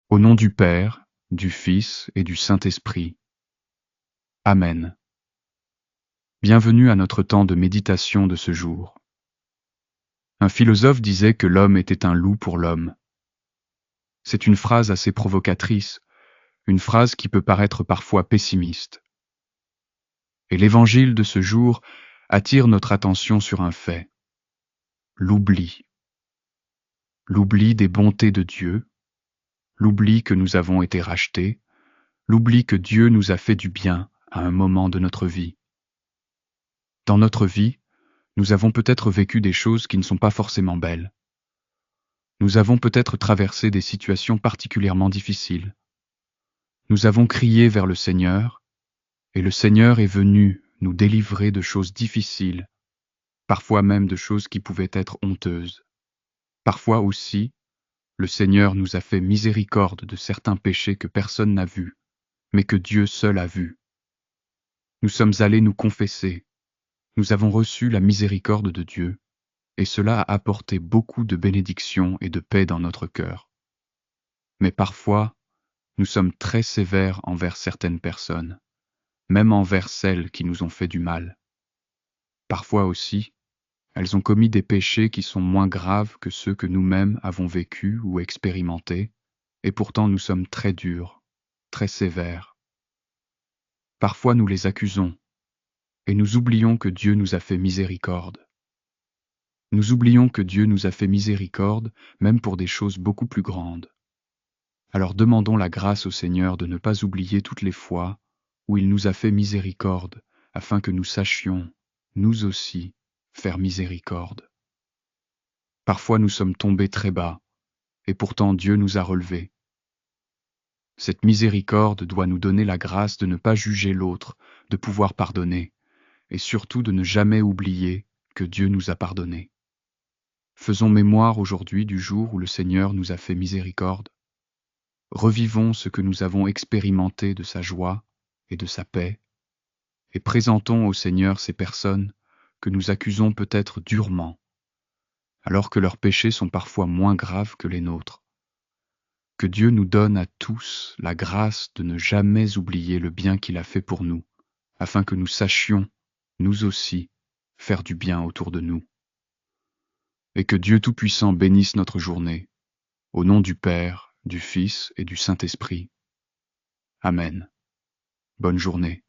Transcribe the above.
Au nom du Père, du Fils et du Saint-Esprit. Amen. Bienvenue à notre temps de méditation de ce jour. Un philosophe disait que l'homme était un loup pour l'homme. C'est une phrase assez provocatrice, une phrase qui peut paraître parfois pessimiste. Et l'évangile de ce jour attire notre attention sur un fait: l'oubli. L'oubli des bontés de Dieu, l'oubli que nous avons été rachetés, l'oubli que Dieu nous a fait du bien à un moment de notre vie. Dans notre vie, nous avons peut-être vécu des choses qui ne sont pas forcément belles. Nous avons peut-être traversé des situations particulièrement difficiles. Nous avons crié vers le Seigneur, et le Seigneur est venu nous délivrer de choses difficiles, parfois même de choses qui pouvaient être honteuses. Parfois aussi, le Seigneur nous a fait miséricorde de certains péchés que personne n'a vus, mais que Dieu seul a vus. Nous sommes allés nous confesser, nous avons reçu la miséricorde de Dieu, et cela a apporté beaucoup de bénédictions et de paix dans notre cœur. Mais parfois, nous sommes très sévères envers certaines personnes, même envers celles qui nous ont fait du mal. Parfois aussi, elles ont commis des péchés qui sont moins graves que ceux que nous-mêmes avons vécus ou expérimentés, et pourtant nous sommes très durs, très sévères. Parfois nous les accusons, et nous oublions que Dieu nous a fait miséricorde. Nous oublions que Dieu nous a fait miséricorde, même pour des choses beaucoup plus grandes. Alors demandons la grâce au Seigneur de ne pas oublier toutes les fois où il nous a fait miséricorde, afin que nous sachions, nous aussi, faire miséricorde. Parfois nous sommes tombés très bas, et pourtant Dieu nous a relevés. Cette miséricorde doit nous donner la grâce de ne pas juger l'autre, de pouvoir pardonner, et surtout de ne jamais oublier que Dieu nous a pardonné. Faisons mémoire aujourd'hui du jour où le Seigneur nous a fait miséricorde. Revivons ce que nous avons expérimenté de sa joie et de sa paix, et présentons au Seigneur ces personnes que nous accusons peut-être durement, alors que leurs péchés sont parfois moins graves que les nôtres. Que Dieu nous donne à tous la grâce de ne jamais oublier le bien qu'il a fait pour nous, afin que nous sachions, nous aussi, faire du bien autour de nous. Et que Dieu Tout-Puissant bénisse notre journée, au nom du Père, du Fils et du Saint-Esprit. Amen. Bonne journée.